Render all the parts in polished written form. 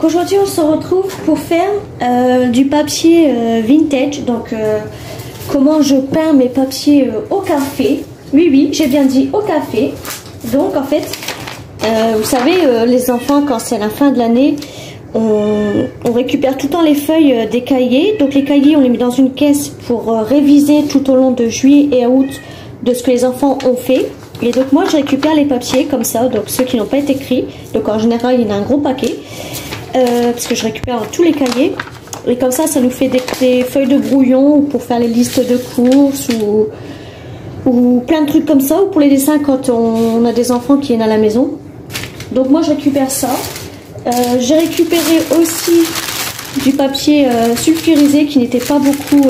Donc aujourd'hui on se retrouve pour faire du papier vintage. Donc comment je peins mes papiers au café. Oui, j'ai bien dit au café. Donc en fait, vous savez, les enfants, quand c'est la fin de l'année, on récupère tout le temps les feuilles des cahiers. Donc les cahiers, on les met dans une caisse pour réviser tout au long de juillet et août de ce que les enfants ont fait. Et donc moi, je récupère les papiers comme ça, donc ceux qui n'ont pas été écrits. Donc en général, il y en a un gros paquet, parce que je récupère tous les cahiers. Et comme ça nous fait des feuilles de brouillon pour faire les listes de courses ou plein de trucs comme ça, ou pour les dessins quand on a des enfants qui viennent à la maison. Donc moi je récupère ça. J'ai récupéré aussi du papier sulfurisé qui n'était pas beaucoup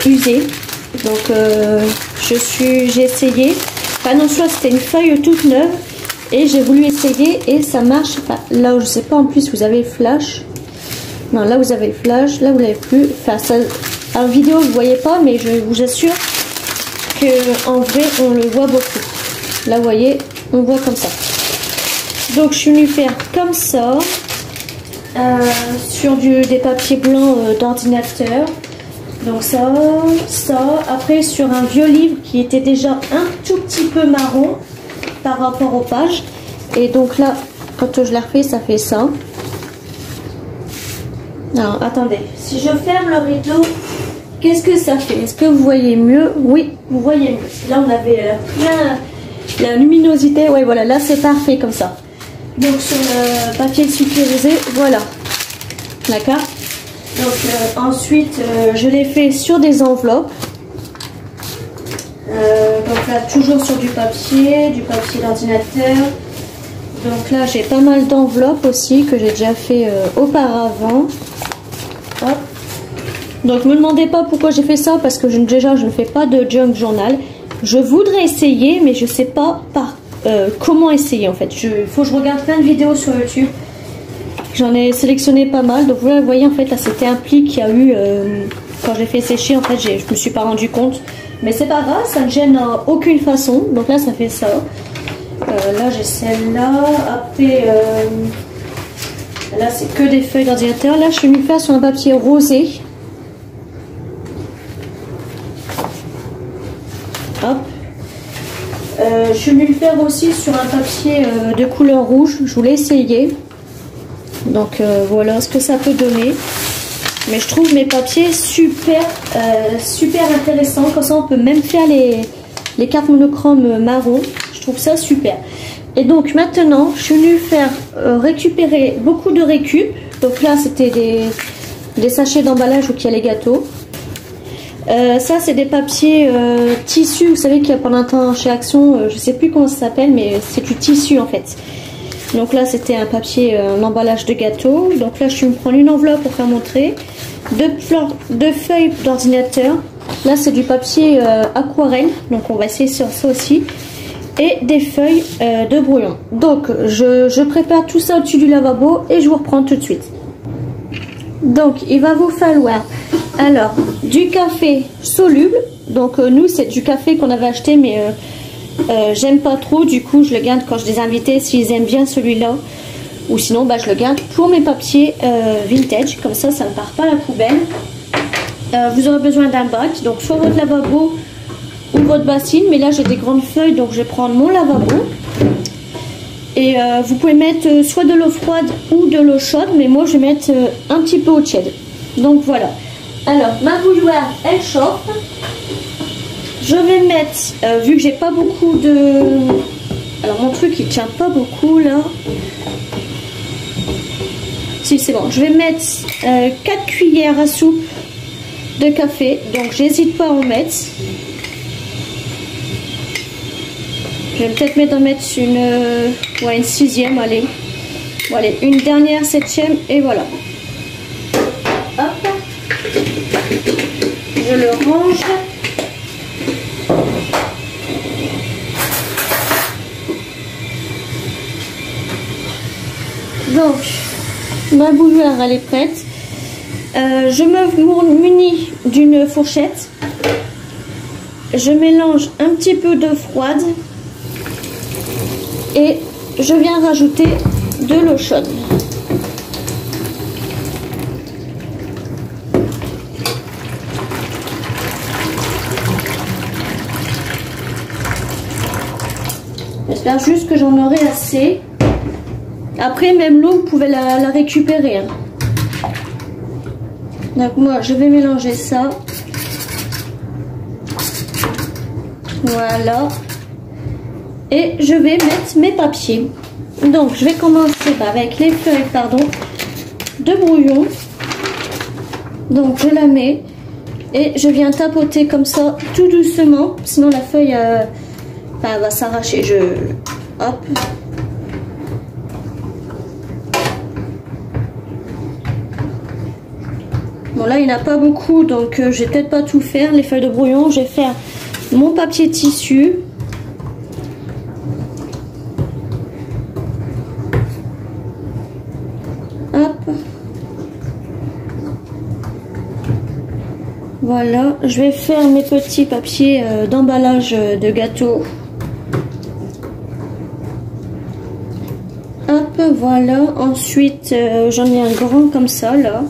usé. Donc j'ai essayé. Enfin non, soit c'était une feuille toute neuve et j'ai voulu essayer et ça marche. Enfin, là je sais pas, en plus vous avez le flash. Non, là vous avez le flash, là vous l'avez plus. Enfin ça, en vidéo vous voyez pas, mais je vous assure en vrai on le voit beaucoup. Là vous voyez, on voit comme ça. Donc je suis venue faire comme ça sur des papiers blancs d'ordinateur. Donc ça, après sur un vieux livre qui était déjà un tout petit peu marron par rapport aux pages. Et donc là, quand je l'ai refait, ça fait ça. Alors attendez, si je ferme le rideau, qu'est-ce que ça fait? Est-ce que vous voyez mieux? Oui, vous voyez mieux. Là on avait la luminosité, ouais voilà, là c'est parfait comme ça. Donc sur le papier sulfurisé, voilà. D'accord. Donc ensuite je l'ai fait sur des enveloppes. Donc là toujours sur du papier d'ordinateur. Donc là j'ai pas mal d'enveloppes aussi que j'ai déjà fait auparavant. Hop. Donc me demandez pas pourquoi j'ai fait ça, parce que déjà je ne fais pas de junk journal. Je voudrais essayer mais je sais pas comment essayer en fait. Il faut que je regarde plein de vidéos sur YouTube. J'en ai sélectionné pas mal. Donc vous voyez en fait là c'était un pli qu'il y a eu quand j'ai fait sécher. En fait je me suis pas rendu compte. Mais c'est pas grave, ça ne gêne en aucune façon. Donc là ça fait ça. Là j'ai celle-là. Après là c'est que des feuilles d'ordinateur. Là je suis venue faire sur un papier rosé. Hop. Je suis venue le faire aussi sur un papier de couleur rouge. Je voulais essayer. Donc voilà ce que ça peut donner. Mais je trouve mes papiers super intéressants. Comme ça on peut même faire les cartes monochromes marron. Je trouve ça super. Et donc maintenant je suis venue faire récupérer beaucoup de récup. Donc là c'était des sachets d'emballage où il y a les gâteaux. Ça c'est des papiers tissu, vous savez qu'il y a pendant un temps chez Action, je sais plus comment ça s'appelle, mais c'est du tissu en fait. Donc là c'était un papier, un emballage de gâteau. Donc là je suis me prendre une enveloppe pour faire montrer. Deux feuilles d'ordinateur. Là c'est du papier aquarelle, donc on va essayer sur ça aussi. Et des feuilles de brouillon. Donc je prépare tout ça au-dessus du lavabo et je vous reprends tout de suite. Donc il va vous falloir alors du café soluble. Donc nous c'est du café qu'on avait acheté, mais j'aime pas trop, du coup je le garde quand j'ai des invités s'ils aiment bien celui-là, ou sinon bah, je le garde pour mes papiers vintage, comme ça ne part pas à la poubelle. Vous aurez besoin d'un bac, donc soit votre lavabo ou votre bassine, mais là j'ai des grandes feuilles donc je vais prendre mon lavabo. Et vous pouvez mettre soit de l'eau froide ou de l'eau chaude, mais moi je vais mettre un petit peu au tiède. Donc voilà. Alors ma bouilloire elle chauffe. Je vais mettre, vu que j'ai pas beaucoup de... Alors mon truc il tient pas beaucoup là. Si c'est bon. Je vais mettre 4 cuillères à soupe de café. Donc j'hésite pas à en mettre. Je vais peut-être en mettre une 6e, allez. Bon, allez, une dernière 7e et voilà. Hop. Je le range. Donc, ma bouilloire elle est prête. Je me munis d'une fourchette. Je mélange un petit peu d'eau froide. Et je viens rajouter de l'eau chaude. J'espère juste que j'en aurai assez. Après, même l'eau, vous pouvez la récupérer. Hein. Donc moi, je vais mélanger ça. Voilà. Et je vais mettre mes papiers. Donc, je vais commencer avec les feuilles, de brouillon. Donc, je la mets et je viens tapoter comme ça, tout doucement. Sinon, la feuille va s'arracher. Hop. Bon, là, il n'y en a pas beaucoup, donc je vais peut-être pas tout faire. Les feuilles de brouillon, je vais faire mon papier tissu. Hop. Voilà, je vais faire mes petits papiers d'emballage de gâteau. Hop, voilà. Ensuite, j'en ai un grand comme ça, là.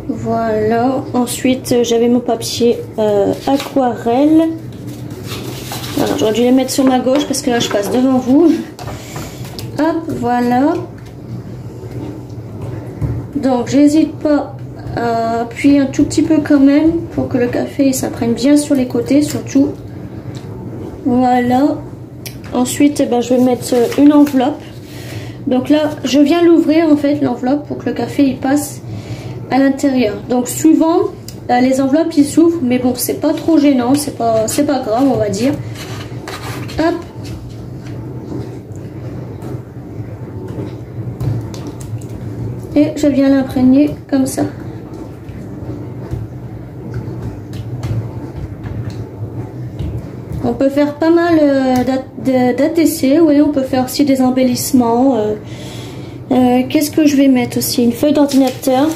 Voilà. Ensuite, j'avais mon papier aquarelle. Alors, j'aurais dû les mettre sur ma gauche parce que là, je passe devant vous. Hop, voilà. Donc, j'hésite pas à appuyer un tout petit peu quand même pour que le café s'imprègne bien sur les côtés, surtout. Voilà. Ensuite, je vais mettre une enveloppe. Donc là, je viens l'ouvrir en fait, l'enveloppe, pour que le café il passe à l'intérieur. Donc souvent, les enveloppes ils s'ouvrent, mais bon, c'est pas trop gênant, c'est pas grave, on va dire. Hop. Et je viens l'imprégner comme ça. On peut faire pas mal d'ATC, oui, on peut faire aussi des embellissements. Qu'est-ce que je vais mettre aussi? Une feuille d'ordinateur.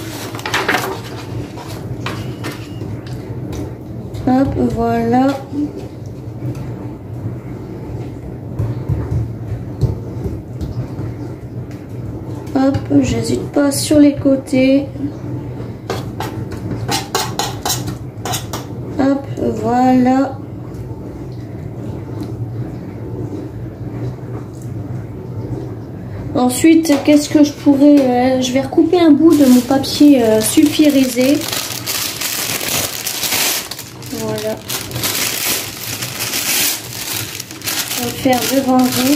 Hop, voilà. Hop, j'hésite pas sur les côtés. Hop, voilà. Ensuite, qu'est-ce que je pourrais... je vais recouper un bout de mon papier sulfurisé. Voilà. On va le faire devant vous.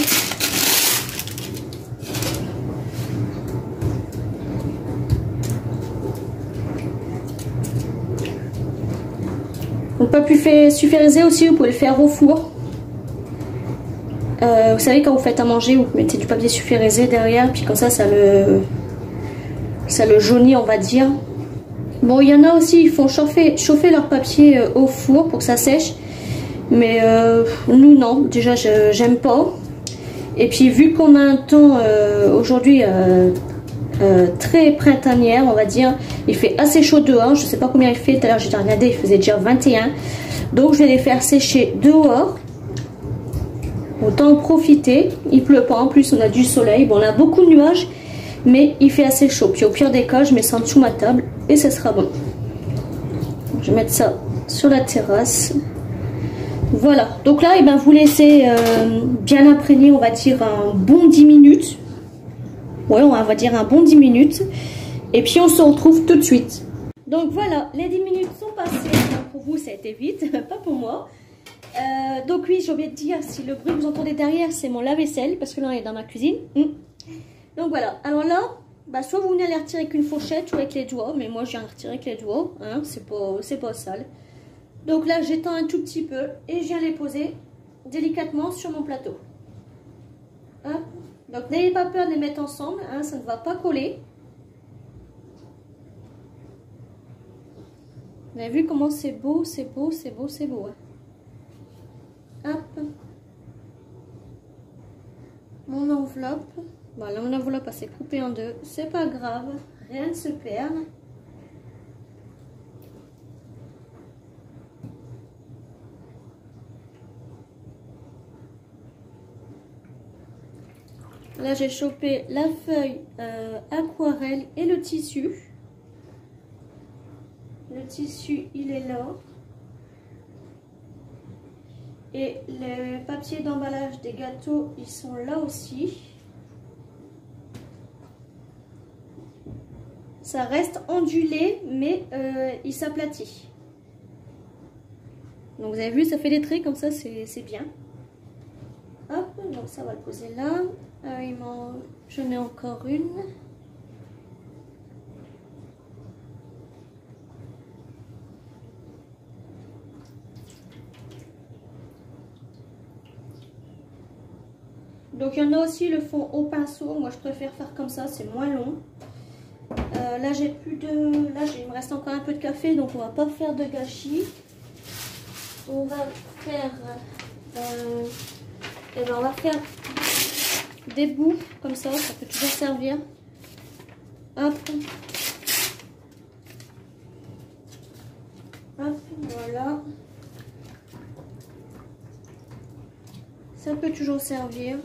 Le papier sulfurisé aussi, vous pouvez le faire au four. Vous savez, quand vous faites à manger, vous mettez du papier sulfurisé derrière, puis comme ça le jaunit, on va dire. Bon, il y en a aussi, ils font chauffer leur papier au four pour que ça sèche. Mais nous, non. Déjà, j'aime pas. Et puis, vu qu'on a un temps aujourd'hui très printanière, on va dire, il fait assez chaud dehors. Je sais pas combien il fait. Tout à l'heure, j'ai regardé, il faisait déjà 21. Donc, je vais les faire sécher dehors. Autant en profiter. Il pleut pas. En plus, on a du soleil. Bon, on a beaucoup de nuages, mais il fait assez chaud. Puis, au pire des cas, je mets ça en dessous de ma table et ça sera bon. Je vais mettre ça sur la terrasse. Voilà. Donc là, vous laissez bien imprégner, on va dire, un bon 10 minutes. Ouais, on va dire un bon 10 minutes. Et puis, on se retrouve tout de suite. Donc voilà, les 10 minutes sont passées. Pour vous, ça a été vite, pas pour moi. Donc oui, j'ai oublié de dire, si le bruit que vous entendez derrière, c'est mon lave-vaisselle, parce que là, on est dans ma cuisine. Donc voilà. Alors là, soit vous venez à les retirer avec une fourchette ou avec les doigts, mais moi, je viens à retirer avec les doigts. Hein, c'est pas sale. Donc là, j'étends un tout petit peu et je viens les poser délicatement sur mon plateau. Hop. Donc n'ayez pas peur de les mettre ensemble, hein, ça ne va pas coller. Vous avez vu comment c'est beau, c'est beau, c'est beau, c'est beau. Hein. Hop. Mon enveloppe. Voilà, mon enveloppe s'est coupée en deux. C'est pas grave, rien ne se perd. Là, j'ai chopé la feuille aquarelle et le tissu. Le tissu, il est là. Et les papiers d'emballage des gâteaux, ils sont là aussi. Ça reste ondulé, mais il s'aplatit. Donc vous avez vu, ça fait des traits comme ça, c'est bien. Hop, donc ça va le poser là. J'en ai encore une. Donc il y en a aussi le fond au pinceau. Moi je préfère faire comme ça, c'est moins long. Là j'ai plus de... Là il me reste encore un peu de café, donc on va pas faire de gâchis. On va faire... et ben on va faire des bouts comme ça peut toujours servir. Hop. Hop, voilà. Ça peut toujours servir.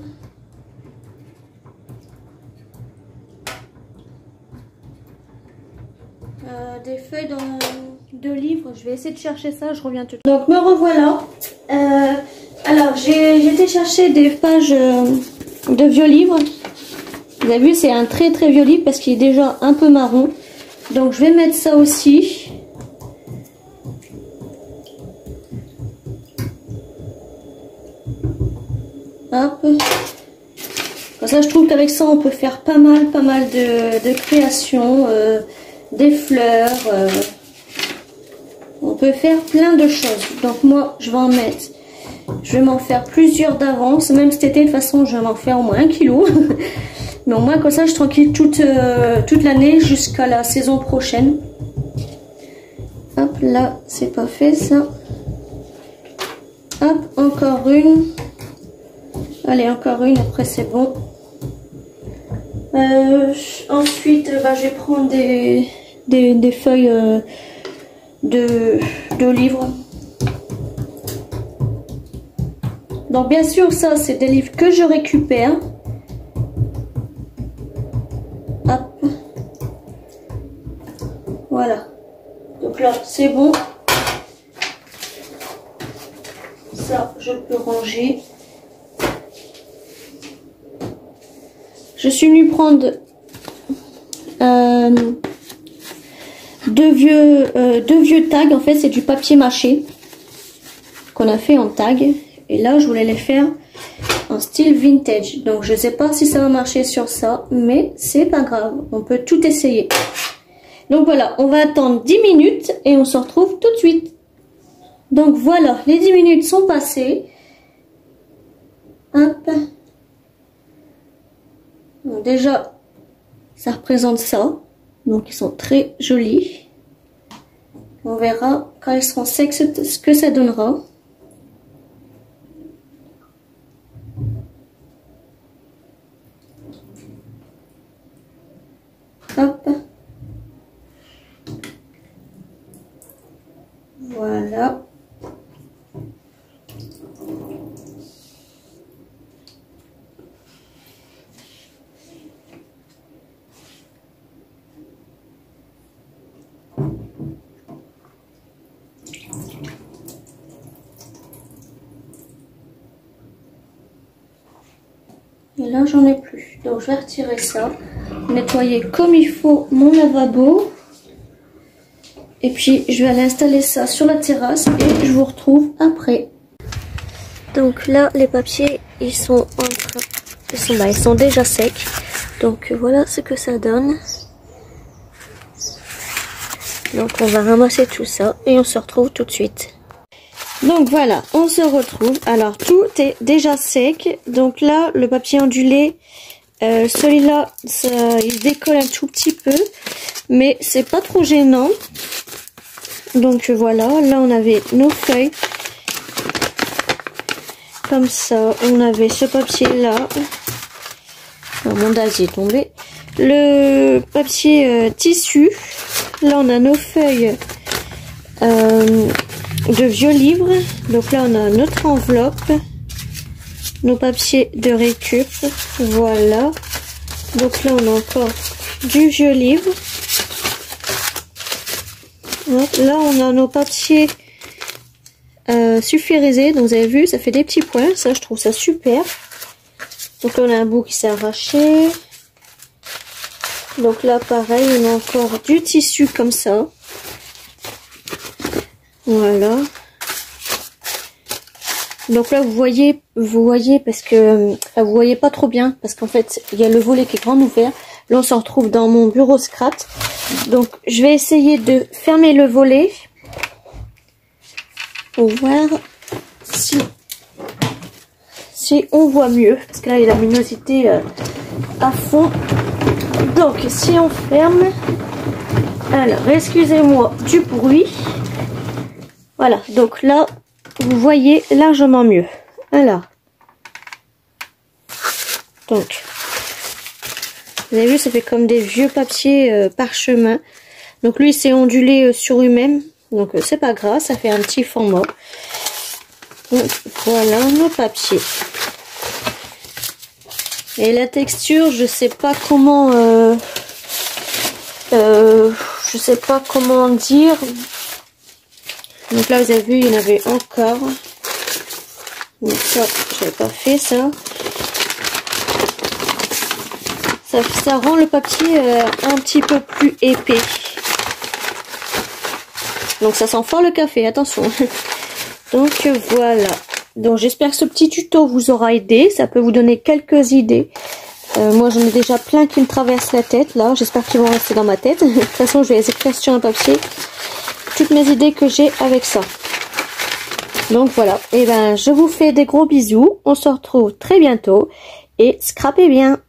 Des feuilles de livres, je vais essayer de chercher ça, je reviens tout de suite. Donc me revoilà. Alors j'ai été chercher des pages de vieux livres. Vous avez vu, c'est un très vieux livre parce qu'il est déjà un peu marron. Donc je vais mettre ça aussi. Hop. Comme ça, je trouve qu'avec ça, on peut faire pas mal de créations, des fleurs. On peut faire plein de choses. Donc moi, je vais en mettre. Je vais m'en faire plusieurs d'avance. Même cet été, de toute façon, je vais m'en faire au moins 1 kilo. Mais au moins, comme ça, je suis tranquille toute l'année jusqu'à la saison prochaine. Hop, là, c'est pas fait, ça. Hop, encore une. Allez, encore une, après c'est bon. Ensuite, je vais prendre des feuilles de livres. Donc bien sûr, ça c'est des livres que je récupère. Hop. Voilà. Donc là, c'est bon. Ça, je peux ranger. Je suis venue prendre deux vieux tags. En fait, c'est du papier mâché qu'on a fait en tag. Et là, je voulais les faire en style vintage. Donc, je sais pas si ça va marcher sur ça, mais c'est pas grave. On peut tout essayer. Donc voilà, on va attendre 10 minutes et on se retrouve tout de suite. Donc voilà, les 10 minutes sont passées. Hop. Donc déjà, ça représente ça. Donc ils sont très jolis. On verra quand ils seront secs ce que ça donnera. Hop. Voilà. Et là, j'en ai plus. Donc, je vais retirer ça. Nettoyer comme il faut mon lavabo. Et puis, je vais aller installer ça sur la terrasse. Et je vous retrouve après. Donc là, les papiers, ils sont ils sont déjà secs. Donc, voilà ce que ça donne. Donc, on va ramasser tout ça. Et on se retrouve tout de suite. Donc voilà, on se retrouve. Alors tout est déjà sec. Donc là, le papier ondulé, celui-là, il se décolle un tout petit peu, mais c'est pas trop gênant. Donc voilà, là on avait nos feuilles. Comme ça, on avait ce papier-là. Oh, mon dalle est tombé. Le papier tissu. Là on a nos feuilles. De vieux livres. Donc là on a notre enveloppe, nos papiers de récup, voilà. Donc là on a encore du vieux livre, Hop, là on a nos papiers sulfurisés, donc vous avez vu ça fait des petits points, ça je trouve ça super. Donc là on a un bout qui s'est arraché. Donc là pareil on a encore du tissu comme ça. Voilà. Donc là vous voyez parce que vous voyez pas trop bien parce qu'en fait il y a le volet qui est grand ouvert. Là on se retrouve dans mon bureau Scrat. Donc je vais essayer de fermer le volet pour voir si on voit mieux parce que là il y a la luminosité à fond. Donc si on ferme, alors excusez-moi du bruit. Voilà, donc là vous voyez largement mieux. Alors, donc vous avez vu, ça fait comme des vieux papiers parchemin. Donc lui c'est ondulé sur lui-même, donc c'est pas grave, ça fait un petit format. Donc, voilà nos papiers. Et la texture, je sais pas comment dire. Donc là vous avez vu, il y en avait encore. Donc ça, j'avais pas fait ça. Ça rend le papier un petit peu plus épais. Donc ça sent fort le café, attention. Donc voilà. Donc j'espère que ce petit tuto vous aura aidé. Ça peut vous donner quelques idées. Moi j'en ai déjà plein qui me traversent la tête là. J'espère qu'ils vont rester dans ma tête. De toute façon je vais les écrire sur un papier. Toutes mes idées que j'ai avec ça. Donc voilà. Et ben je vous fais des gros bisous. On se retrouve très bientôt. Et scrapez bien.